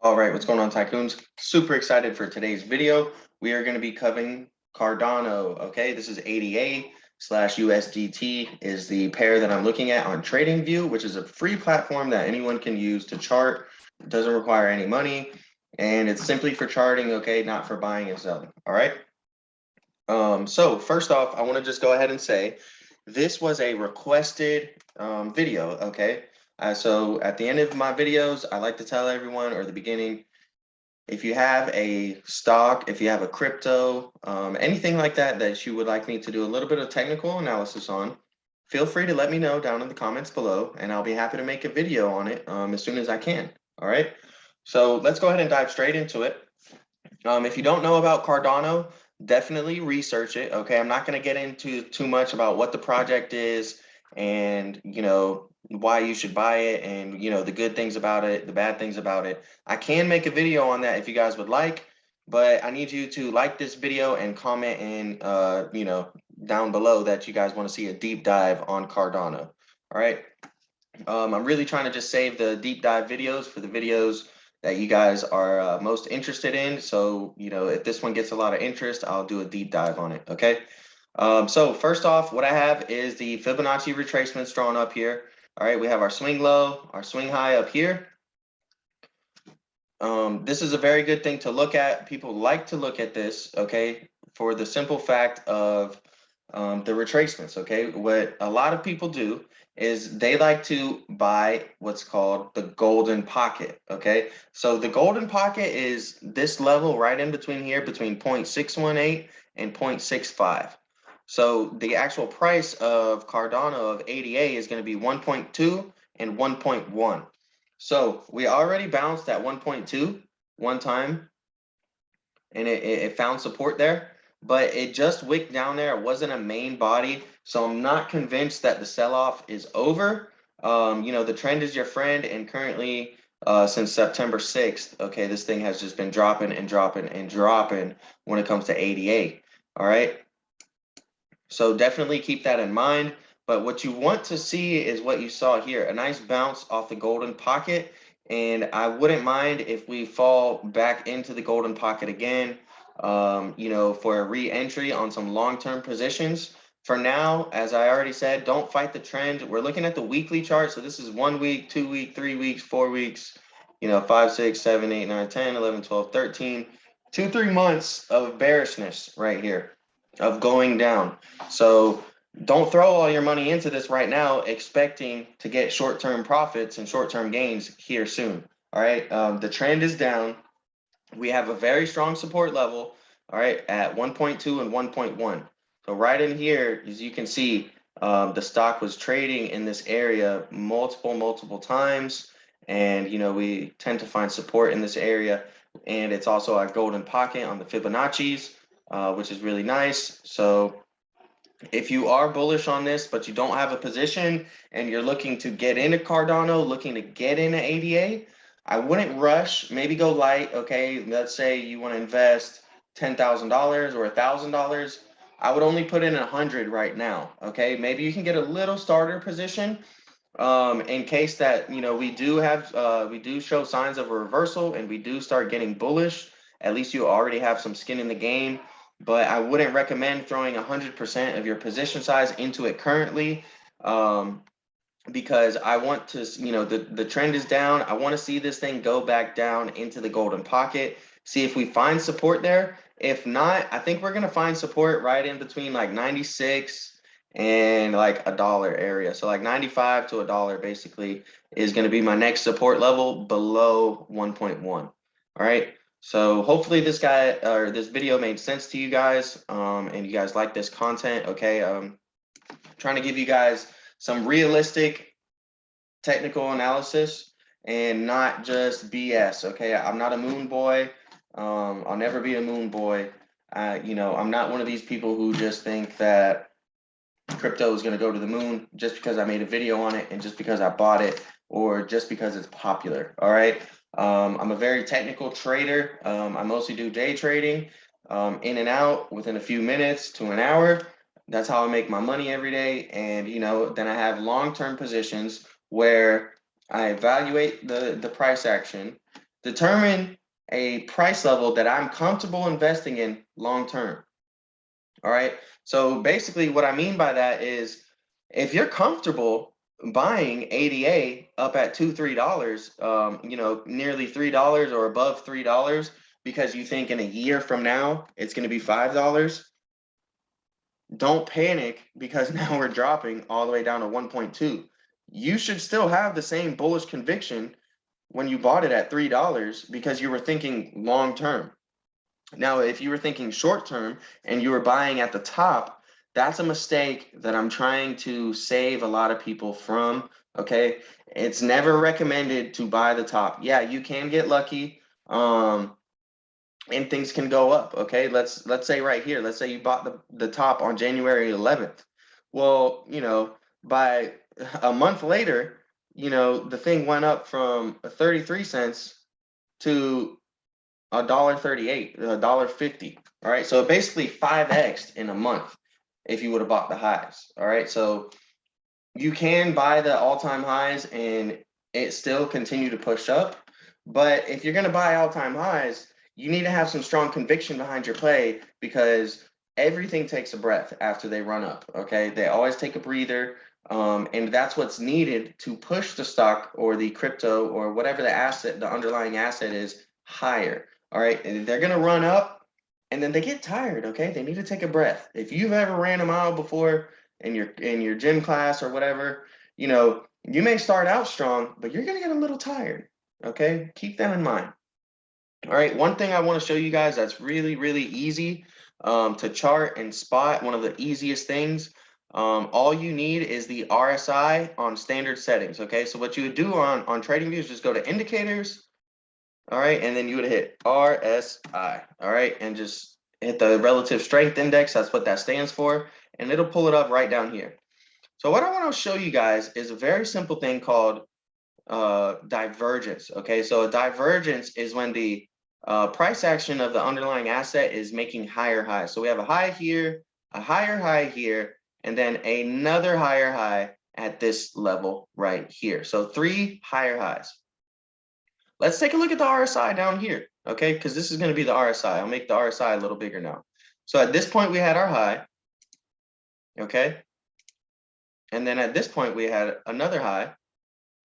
All right, what's going on, Tycoons? Super excited for today's video. We are going to be covering Cardano. Okay, this is ADA slash USDT is the pair that I'm looking at on TradingView, which is a free platform that anyone can use to chart. It doesn't require any money, and it's simply for charting. Okay, not for buying and selling. All right. So first off, I want to just go ahead and say this was a requested video. Okay. So at the end of my videos, I like to tell everyone, or the beginning, if you have a stock, if you have a crypto, anything like that that you would like me to do a little bit of technical analysis on, feel free to let me know down in the comments below, and I'll be happy to make a video on it as soon as I can. All right. So let's go ahead and dive straight into it. If you don't know about Cardano, definitely research it. Okay, I'm not going to get into too much about what the project is and why you should buy it and the good things about it, the bad things about it. I can make a video on that if you guys would like, but I need you to like this video and comment in down below that you guys want to see a deep dive on Cardano. All right. I'm really trying to just save the deep dive videos for the videos that you guys are most interested in. So, if this one gets a lot of interest, I'll do a deep dive on it. Okay. So first off, what I have is the Fibonacci retracements drawn up here. All right. We have our swing low, our swing high up here. This is a very good thing to look at. People like to look at this, okay, for the simple fact of the retracements, okay? What a lot of people do is they like to buy what's called the golden pocket, okay? So the golden pocket is this level right in between here, between 0.618 and 0.65. So the actual price of Cardano of ADA is going to be 1.2 and 1.1. So we already bounced at 1.2 one time, and it found support there, but it just wicked down there. It wasn't a main body, so I'm not convinced that the sell-off is over. The trend is your friend, and currently, since September 6th, okay, this thing has just been dropping and dropping and dropping when it comes to ADA. All right, so definitely keep that in mind. But what you want to see is what you saw here, a nice bounce off the golden pocket. And I wouldn't mind if we fall back into the golden pocket again, for a re-entry on some long-term positions. For now, as I already said, don't fight the trend. We're looking at the weekly chart. So this is 1 week, 2 week, 3 weeks, 4 weeks, 5, 6, 7, 8, 9, 10, 11, 12, 13, 2, 3 months of bearishness right here, of going down. So don't throw all your money into this right now, expecting to get short-term profits and short-term gains here soon. All right. The trend is down. We have a very strong support level, all right, at 1.2 and 1.1. So right in here, as you can see, the stock was trading in this area multiple times. And, we tend to find support in this area. And it's also our golden pocket on the Fibonacci's, which is really nice. So if you are bullish on this, but you don't have a position and you're looking to get into Cardano, looking to get into ADA, I wouldn't rush. Maybe go light. Okay, let's say you want to invest $10,000 or $1,000. I would only put in 100 right now. Okay, maybe you can get a little starter position in case that we do show signs of a reversal and we do start getting bullish. At least you already have some skin in the game. But I wouldn't recommend throwing 100% of your position size into it currently, because I want to, the trend is down. I want to see this thing go back down into the golden pocket, see if we find support there. If not, I think we're going to find support right in between like 96 and like $1 area. So like 95 to $1 basically is going to be my next support level below 1.1. All right. So hopefully this video made sense to you guys, and you guys like this content. Okay. Trying to give you guys some realistic technical analysis and not just BS. Okay. I'm not a moon boy. I'll never be a moon boy. I'm not one of these people who just think that crypto is going to go to the moon just because I made a video on it and just because I bought it or just because it's popular. All right. I'm a very technical trader. I mostly do day trading, in and out within a few minutes to an hour. That's how I make my money every day. And, then I have long-term positions where I evaluate the price action. Determine a price level that I'm comfortable investing in long term. All right. So basically, what I mean by that is if you're comfortable buying ADA up at $2-3, nearly $3 or above $3, because you think in a year from now it's going to be $5, don't panic because now we're dropping all the way down to 1.2. You should still have the same bullish conviction when you bought it at $3 because you were thinking long term. Now, if you were thinking short term and you were buying at the top, that's a mistake that I'm trying to save a lot of people from. Okay. It's never recommended to buy the top. Yeah, you can get lucky. And things can go up. Okay. Let's say right here, let's say you bought the top on January 11th. Well, by a month later, the thing went up from 33 cents to $1.38, $1.50. All right. So basically 5x in a month if you would have bought the highs. All right. So you can buy the all-time highs and it still continue to push up. But if you're going to buy all-time highs, you need to have some strong conviction behind your play because everything takes a breath after they run up. Okay. They always take a breather. And that's what's needed to push the stock or the crypto or whatever the asset, the underlying asset is higher. All right. And they're going to run up and then they get tired. Okay. They need to take a breath. If you've ever ran a mile before in your gym class or whatever, you may start out strong, but you're going to get a little tired. Okay. Keep that in mind. All right. One thing I want to show you guys that's really, really easy to chart and spot. One of the easiest things. All you need is the RSI on standard settings. Okay. So what you would do on TradingView is just go to indicators. All right. And then you would hit RSI. All right. And just hit the relative strength index. That's what that stands for. And it'll pull it up right down here. So what I want to show you guys is a very simple thing called divergence. Okay. So a divergence is when the price action of the underlying asset is making higher highs. So we have a high here, a higher high here, and then another higher high at this level right here. So 3 higher highs. Let's take a look at the RSI down here, okay? Because this is going to be the RSI. I'll make the RSI a little bigger now. So at this point, we had our high, okay? And then at this point, we had another high.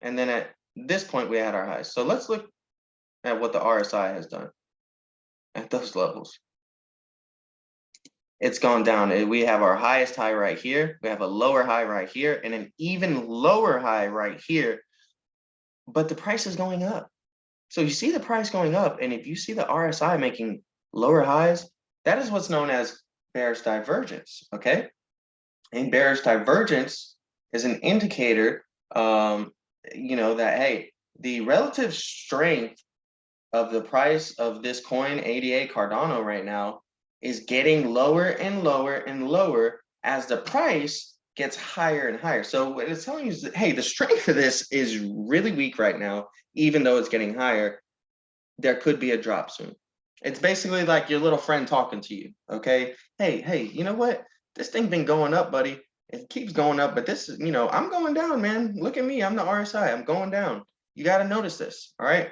And then at this point, we had our high. So let's look at what the RSI has done at those levels. It's gone down. We have our highest high right here. We have a lower high right here and an even lower high right here. But the price is going up. So you see the price going up. And if you see the RSI making lower highs, that is what's known as bearish divergence. Okay. And bearish divergence is an indicator, that, hey, the relative strength of the price of this coin, ADA Cardano right now, is getting lower and lower and lower as the price gets higher and higher. So what it's telling you is that, hey, the strength of this is really weak right now, even though it's getting higher. There could be a drop soon. It's basically like your little friend talking to you. Okay. Hey, you know what? This thing been going up, buddy. It keeps going up, but this is, I'm going down, man. Look at me. I'm the RSI. I'm going down. You got to notice this. All right.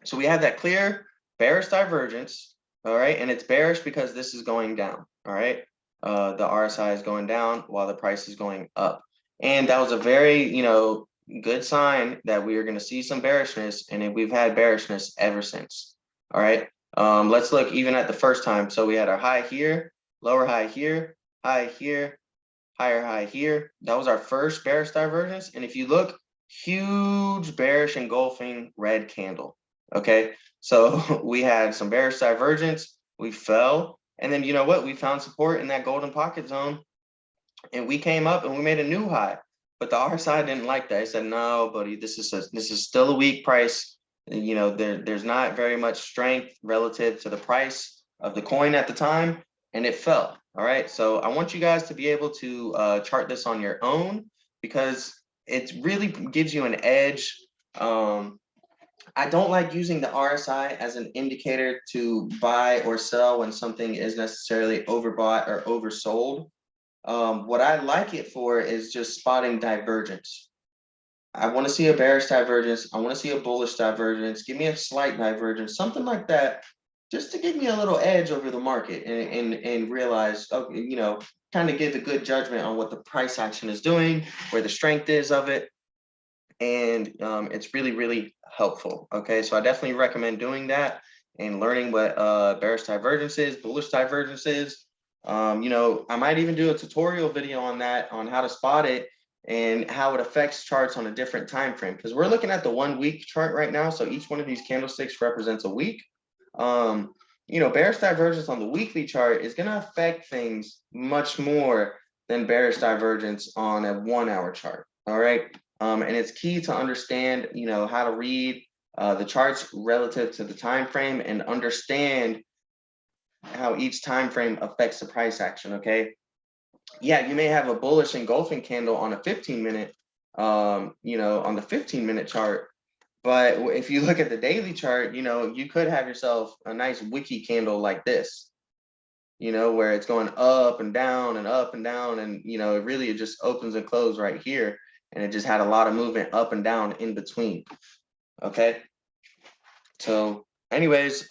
So we have that clear bearish divergence. All right. And it's bearish because this is going down. All right. The RSI is going down while the price is going up. And that was a very, good sign that we are going to see some bearishness. And we've had bearishness ever since. All right. Let's look even at the first time. So we had our high here, lower high here, high here, higher high here. That was our first bearish divergence. And if you look, huge bearish engulfing red candle. Okay, so we had some bearish divergence, we fell, and then you know what? We found support in that golden pocket zone, and we came up and we made a new high. But the RSI didn't like that. It said, "No, buddy, this is still a weak price. There's not very much strength relative to the price of the coin at the time, and it fell." All right, so I want you guys to be able to chart this on your own because it really gives you an edge. I don't like using the RSI as an indicator to buy or sell when something is necessarily overbought or oversold. What I like it for is just spotting divergence. I want to see a bearish divergence. I want to see a bullish divergence. Give me a slight divergence, something like that, just to give me a little edge over the market and realize, okay, you know, kind of give a good judgment on what the price action is doing, where the strength is of it. And it's really, really helpful. Okay, so I definitely recommend doing that and learning what bearish divergence is, bullish divergence is. You know, I might even do a tutorial video on that, on how to spot it and how it affects charts on a different time frame, because we're looking at the 1 week chart right now. So each one of these candlesticks represents a week. You know, bearish divergence on the weekly chart is going to affect things much more than bearish divergence on a 1 hour chart. All right. And it's key to understand, you know, how to read the charts relative to the time frame and understand how each time frame affects the price action. Okay. Yeah, you may have a bullish engulfing candle on a 15-minute, you know, on the 15-minute chart. But if you look at the daily chart, you know, you could have yourself a nice wiki candle like this, you know, where it's going up and down and up and down. And, you know, it just opens and closes right here. And it just had a lot of movement up and down in between. Okay. So anyways,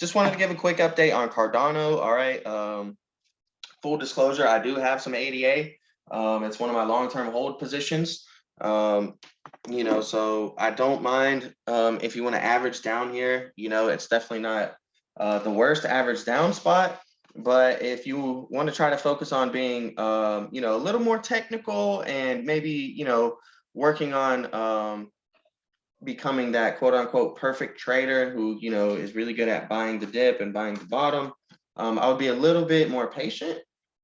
just wanted to give a quick update on Cardano. All right. Full disclosure, I do have some ADA. It's one of my long-term hold positions. You know, so I don't mind if you want to average down here. You know, it's definitely not the worst average down spot. But if you want to try to focus on being, you know, a little more technical and maybe, you know, working on becoming that quote unquote perfect trader who, you know, is really good at buying the dip and buying the bottom, I would be a little bit more patient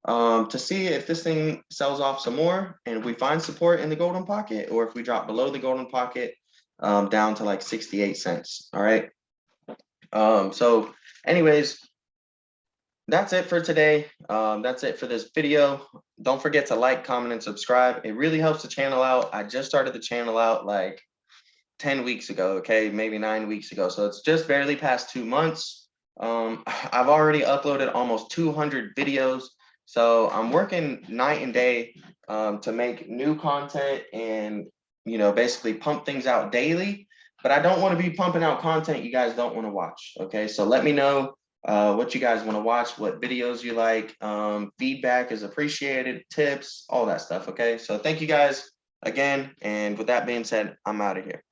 to see if this thing sells off some more and if we find support in the golden pocket, or if we drop below the golden pocket down to like 68 cents. All right. So anyways, that's it for today. That's it for this video. Don't forget to like, comment, and subscribe. It really helps the channel out. I just started the channel out like 10 weeks ago, okay, maybe 9 weeks ago. So it's just barely past 2 months. I've already uploaded almost 200 videos. So I'm working night and day to make new content and, you know, basically pump things out daily. But I don't want to be pumping out content you guys don't want to watch. Okay, so let me know what you guys want to watch, what videos you like. Feedback is appreciated, tips, all that stuff. Okay, so thank you guys again. And with that being said, I'm out of here.